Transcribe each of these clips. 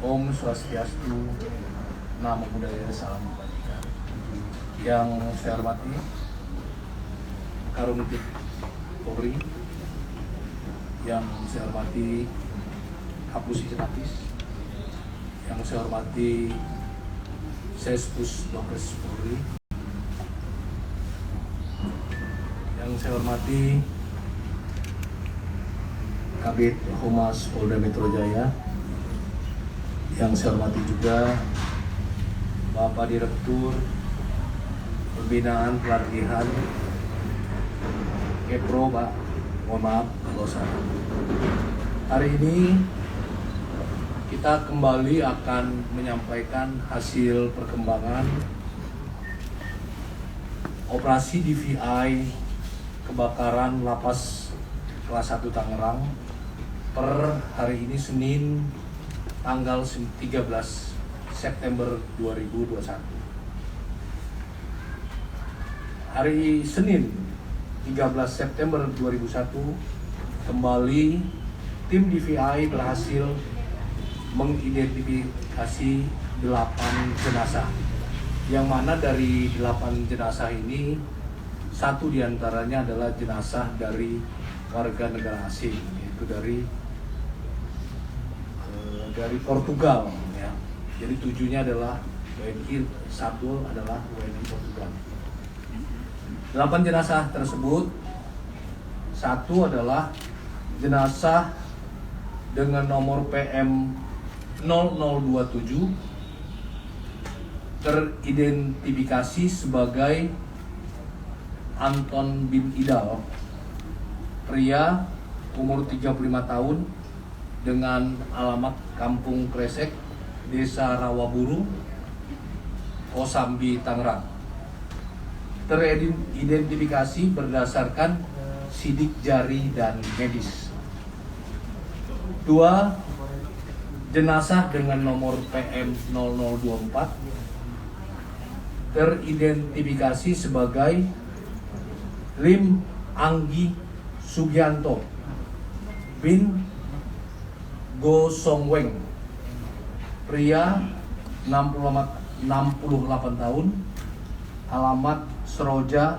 Om Swastiastu, Namo Buddhaya, Salam Kebajikan. Yang saya hormati Karumtip Polri, yang saya hormati Kapus Jenapis, yang saya hormati Sespus Dokes Polri, yang saya hormati Kabid Humas Polda Metro Jaya, yang saya hormati juga Bapak Direktur Pembinaan Pelatihan Kepro, Pak. Mohon maaf kalau salah. Hari ini kita kembali akan menyampaikan hasil perkembangan operasi DVI kebakaran Lapas Kelas 1 Tangerang per hari ini Senin tanggal 13 September 2021. Hari Senin 13 September 2021 kembali tim DVI berhasil mengidentifikasi 8 jenazah, yang mana dari 8 jenazah ini satu diantaranya adalah jenazah dari warga negara asing, yaitu dari Portugal, ya. Jadi 7-nya adalah WNI, 1 adalah WNI Portugal. 8 jenazah tersebut, 1 adalah jenazah dengan nomor PM 0027 teridentifikasi sebagai Anton bin Idal, pria umur 35 tahun dengan alamat Kampung Kresek, Desa Rawaburu, Kosambi, Tangerang. Teridentifikasi berdasarkan sidik jari dan medis. 2, jenazah dengan nomor PM 0024 teridentifikasi sebagai Lim Anggi Sugianto bin Go Song Weng, pria 68 tahun, alamat Seroja,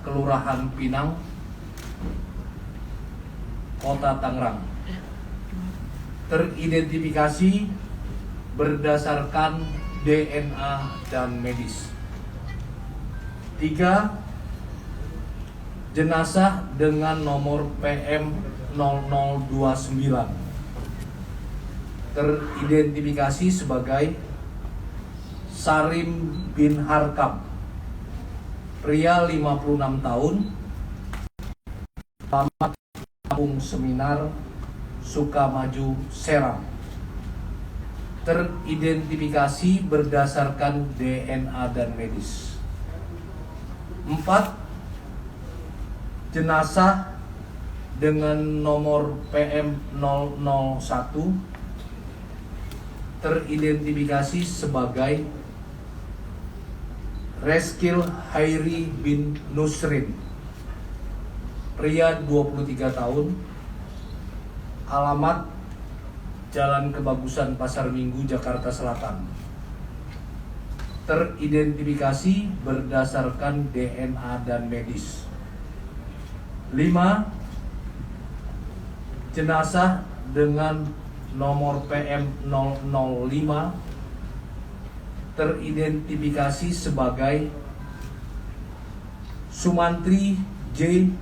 Kelurahan Pinang, Kota Tangerang. Teridentifikasi berdasarkan DNA dan medis. 3, jenazah dengan nomor PM 0029 teridentifikasi sebagai Sarim bin Harkam, pria 56 tahun, alamat Kampung Seminar, Sukamaju, Serang. Teridentifikasi berdasarkan DNA dan medis. 4, jenazah dengan nomor PM 001 teridentifikasi sebagai Reskil Hairi bin Nusrin, pria 23 tahun, alamat Jalan Kebagusan Pasar Minggu, Jakarta Selatan. Teridentifikasi berdasarkan DNA dan medis. 5, jenazah dengan nomor PM 005 teridentifikasi sebagai Sumantri J.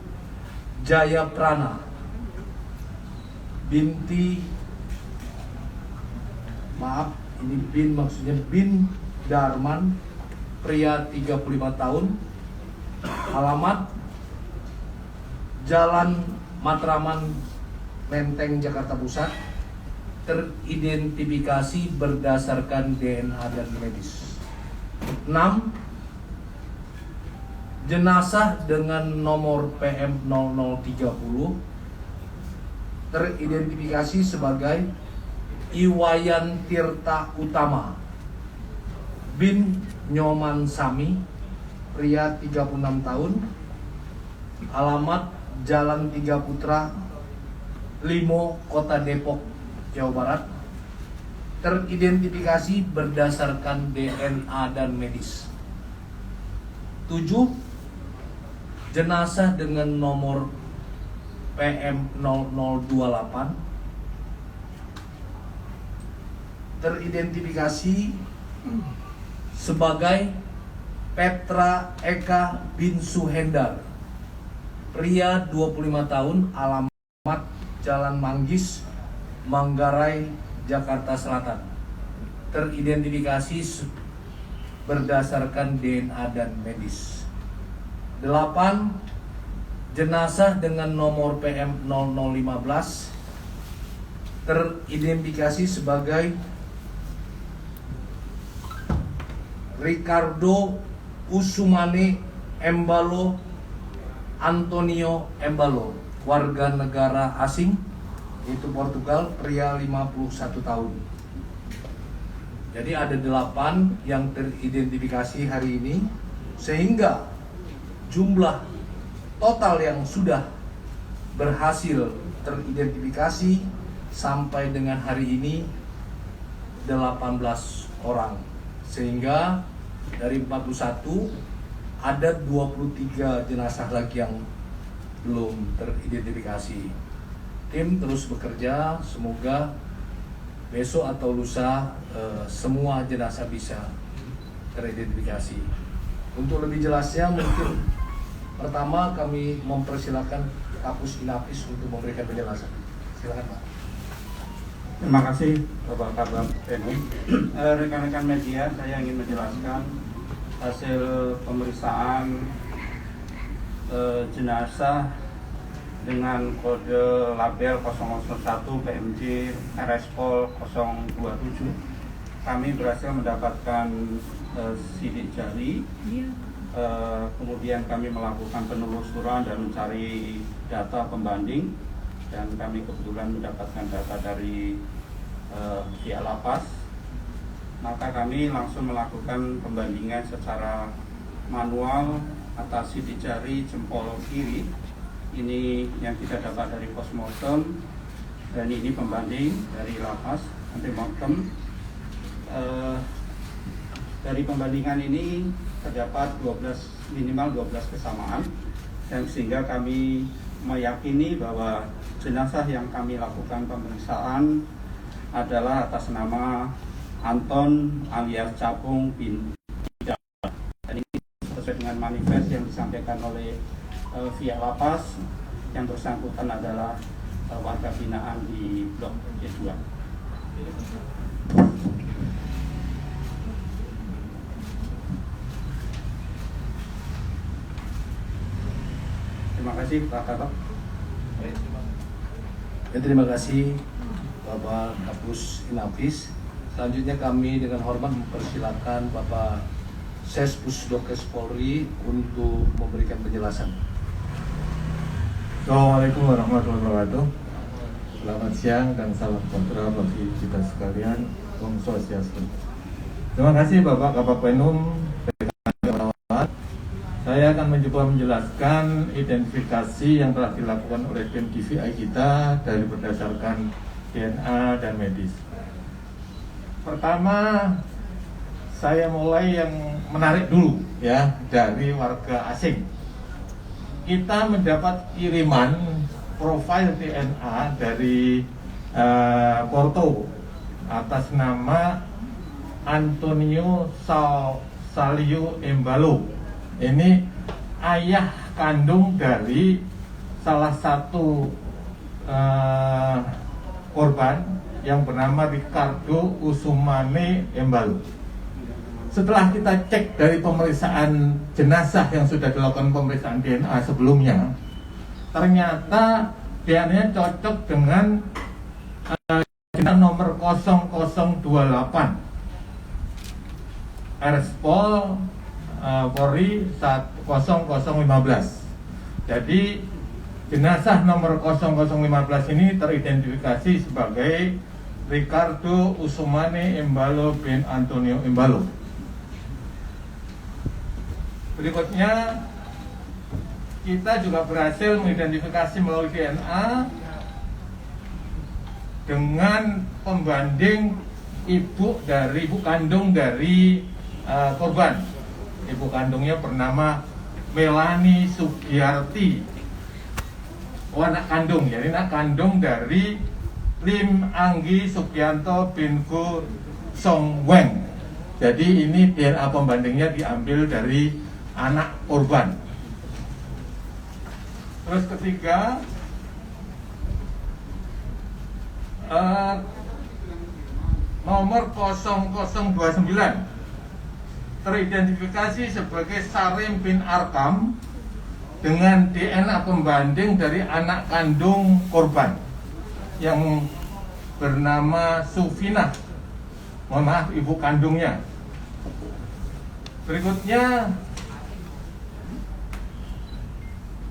Jayaprana binti, maaf ini bin maksudnya bin Darman, pria 35 tahun, alamat Jalan Matraman, Menteng, Jakarta Pusat. Teridentifikasi berdasarkan DNA dan medis. 6, jenazah dengan nomor PM 0030 teridentifikasi sebagai Iwayan Tirta Utama bin Nyoman Sami, pria 36 tahun, alamat Jalan Tiga Putra, Limo, Kota Depok, Jawa Barat. teridentifikasi berdasarkan DNA dan medis. 7. Jenazah dengan nomor PM0028 teridentifikasi sebagai Petra Eka bin Suhendar, pria 25 tahun, alamat Jalan Manggis, Manggarai, Jakarta Selatan. Teridentifikasi berdasarkan DNA dan medis. 8. Jenazah dengan nomor PM0015 teridentifikasi sebagai Ricardo Usumane Embalo Antonio Embalo, warga negara asing, yaitu Portugal, pria 51 tahun. Jadi ada 8 yang teridentifikasi hari ini, sehingga jumlah total yang sudah berhasil teridentifikasi sampai dengan hari ini 18 orang. Sehingga dari 41 ada 23 jenazah lagi yang belum teridentifikasi. Tim terus bekerja, semoga besok atau lusa semua jenazah bisa teridentifikasi. Untuk lebih jelasnya mungkin pertama kami mempersilahkan Kapus Inapis untuk memberikan penjelasan. Silakan Pak. Terima kasih Bapak Kabak Penum. Rekan-rekan media, saya ingin menjelaskan hasil pemeriksaan jenazah dengan kode label 001 PMJ RSPOL 027. Kami berhasil mendapatkan sidik jari. Kemudian kami melakukan penelusuran dan mencari data pembanding, dan kami kebetulan mendapatkan data dari pihak lapas. Maka kami langsung melakukan pembandingan secara manual atas sidik jari jempol kiri. Ini yang kita dapat dari postmortem, dan ini pembanding dari lapas antemortem. Dari pembandingan ini terdapat minimal 12 kesamaan, dan sehingga kami meyakini bahwa jenazah yang kami lakukan pemeriksaan adalah atas nama Anton alias Capung bin Ida. Dan ini sesuai dengan manifest yang disampaikan oleh via lapas. Yang bersangkutan adalah warga binaan di Blok G2. Terima kasih Pak Kabak. Terima kasih Bapak Kapus Inapis. Selanjutnya kami dengan hormat mempersilakan Bapak Sespusdokes Polri untuk memberikan penjelasan. Assalamualaikum warahmatullahi wabarakatuh. Selamat siang dan salam kontra bagi kita sekalian. Om Swastiastu. Terima kasih Bapak Kabak Penum. Saya akan mencoba menjelaskan identifikasi yang telah dilakukan oleh tim DVI kita dari berdasarkan DNA dan medis. Pertama, saya mulai yang menarik dulu ya, dari warga asing. Kita mendapat kiriman profil DNA dari Porto atas nama Antonio Salio Embalo. Ini ayah kandung dari salah satu korban yang bernama Ricardo Usumane Embalo. Setelah kita cek dari pemeriksaan jenazah yang sudah dilakukan pemeriksaan DNA sebelumnya, ternyata DNA cocok dengan jenazah nomor 0028 RSPOL Polri 00015. Jadi jenazah nomor 0015 ini teridentifikasi sebagai Ricardo Usumane Embalo bin Antonio Embalo. Berikutnya, kita juga berhasil mengidentifikasi melalui DNA dengan pembanding ibu kandung dari korban. Ibu kandungnya bernama Melani Sugiyarti. Anak kandung, jadi anak kandung dari Lim Anggi Sugianto bin Go Song Weng. Jadi ini DNA pembandingnya diambil dari anak korban. Terus ketiga, nomor 0029 teridentifikasi sebagai Sarim bin Arkam dengan DNA pembanding dari anak kandung korban yang bernama Sufinah. Mohon maaf, ibu kandungnya. Berikutnya,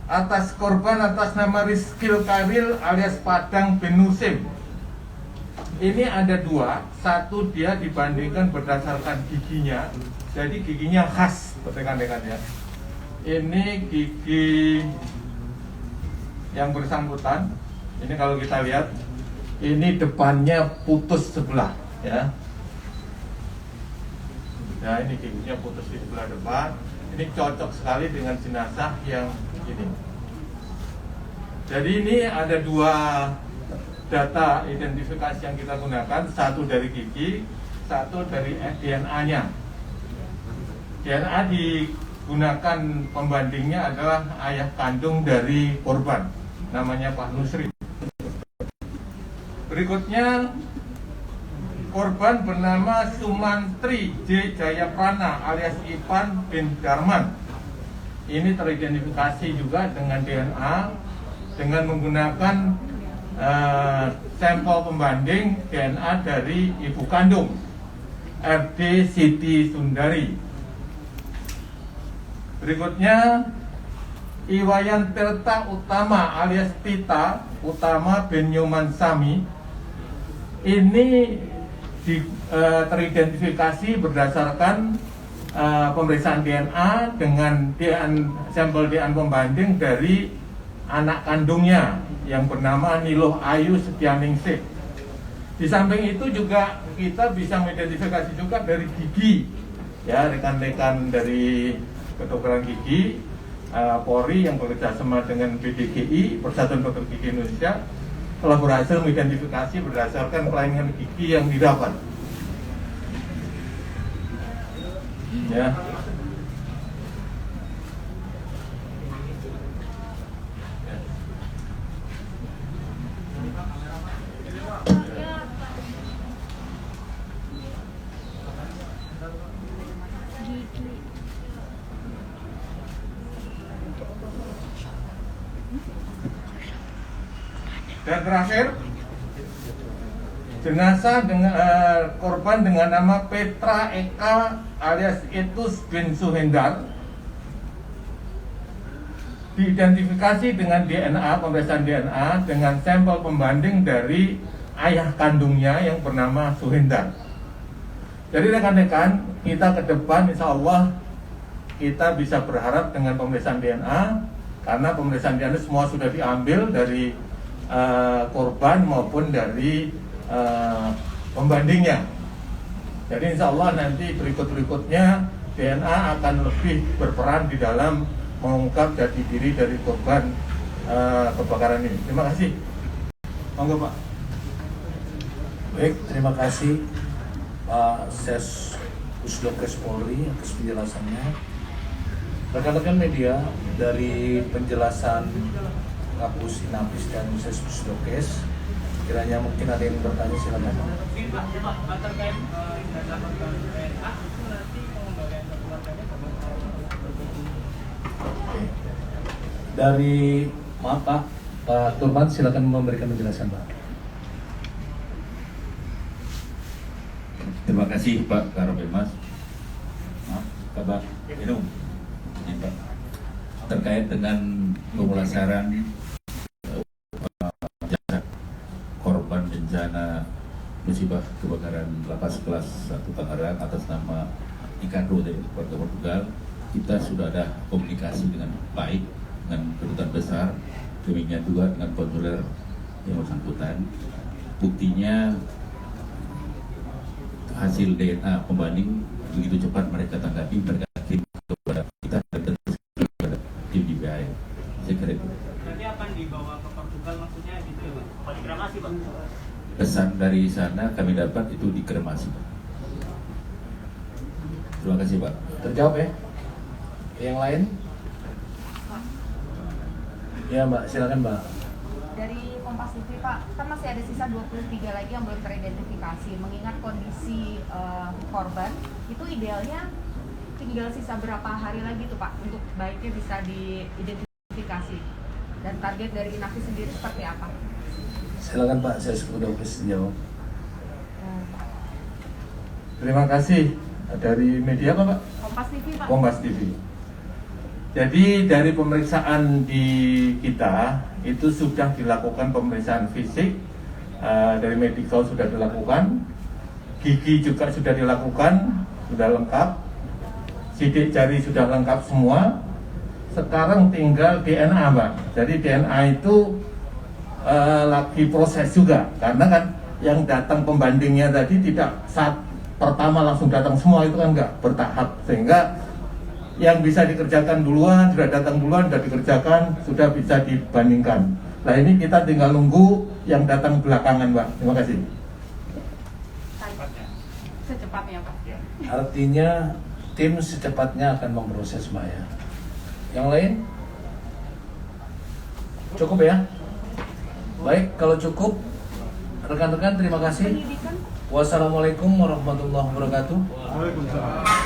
atas korban atas nama Rizkil Karil alias Padang bin Nusim. Ini ada dua, satu dia dibandingkan berdasarkan giginya, jadi giginya khas, rekan-rekan ya. Ini gigi yang bersangkutan. Ini kalau kita lihat, ini depannya putus sebelah, ya. Nah, ini giginya putus di sebelah depan. Ini cocok sekali dengan jenazah yang ini. Jadi ini ada dua data identifikasi yang kita gunakan, satu dari gigi, satu dari DNA-nya. DNA digunakan pembandingnya adalah ayah kandung dari korban, namanya Pak Nusri. Berikutnya, korban bernama Sumantri J. Jayaprana alias Ipan bin Darman. Ini teridentifikasi juga dengan DNA dengan menggunakan sampel pembanding DNA dari ibu kandung RD Siti Sundari. Berikutnya, Iwayan Tirta Utama alias Tita Utama bin Nyoman Sami. Ini teridentifikasi berdasarkan pemeriksaan DNA dengan sampel DNA pembanding dari anak kandungnya yang bernama Niloh Ayu Setianingsih. Di samping itu juga kita bisa mengidentifikasi juga dari gigi, ya, rekan-rekan dari kedokteran gigi Polri yang bekerja sama dengan BDGI, Persatuan Dokter Gigi Indonesia, telah berhasil mengidentifikasi berdasarkan kelainan gigi yang didapat. Ya. Dan terakhir, jenazah dengan korban dengan nama Petra Eka alias Etus bin Suhendar diidentifikasi dengan DNA, pemeriksaan DNA dengan sampel pembanding dari ayah kandungnya yang bernama Suhendar. Jadi rekan-rekan, kita ke depan insya Allah kita bisa berharap dengan pemeriksaan DNA, karena pemeriksaan DNA semua sudah diambil dari korban maupun dari pembandingnya. Jadi insya Allah nanti berikut-berikutnya DNA akan lebih berperan di dalam mengungkap jati diri dari korban kebakaran ini. Terima kasih. Monggo Pak. Baik, terima kasih Pak Ses Pusdokes Polri atas penjelasannya. Rekan-rekan media, dari penjelasan Kapus Inapis dan Ses Pusdokes, kiranya mungkin ada yang bertanya, silakan. Dari Pak Turman, silakan memberikan penjelasan, Pak. Terima kasih Pak Karopemas. Maaf, Pak Inung. Ini Pak, terkait dengan pemulasaran jasad korban bencana musibah kebakaran lapas kelas 1 Tangerang atas nama Ikado dari Keluarga Portugal, kita sudah ada komunikasi dengan baik dengan kedutaan besar, demikian juga dengan konsuler yang bersangkutan. Buktinya hasil DNA pembanding begitu cepat mereka tanggapi, mereka kirim kepada kita dan terus kepada tim DPI. Saya kira itu. Nanti akan dibawa ke Portugal maksudnya gitu ya Pak? Apa dikremasi Pak? Pesan dari sana kami dapat itu dikremasi. Terima kasih Pak. Terjawab ya? Yang lain? Ya Mbak, silakan Mbak. Dari Kompas TV Pak, kan masih ada sisa 23 lagi yang belum teridentifikasi. Mengingat kondisi korban, itu idealnya tinggal sisa berapa hari lagi tuh Pak untuk baiknya bisa diidentifikasi? Dan target dari Inavi sendiri seperti apa? Silakan Pak, saya sudah jawab. Terima kasih. Dari media apa Pak? Kompas TV Pak. Kompas TV. Jadi dari pemeriksaan di kita itu sudah dilakukan pemeriksaan fisik, dari medical sudah dilakukan, gigi juga sudah dilakukan, sudah lengkap, sidik jari sudah lengkap semua. Sekarang tinggal DNA Mbak. Jadi DNA itu lagi proses juga, karena kan yang datang pembandingnya tadi tidak saat pertama langsung datang semua, itu kan enggak, bertahap, sehingga yang bisa dikerjakan duluan, sudah datang duluan, sudah dikerjakan, sudah bisa dibandingkan. Nah ini kita tinggal nunggu yang datang belakangan Mbak. Terima kasih. Secepatnya Pak. Artinya tim secepatnya akan memproses Mbak ya. Yang lain? Cukup ya? Baik, kalau cukup, rekan-rekan terima kasih. Penyidikan Wassalamualaikum warahmatullahi wabarakatuh. Waalaikumsalam.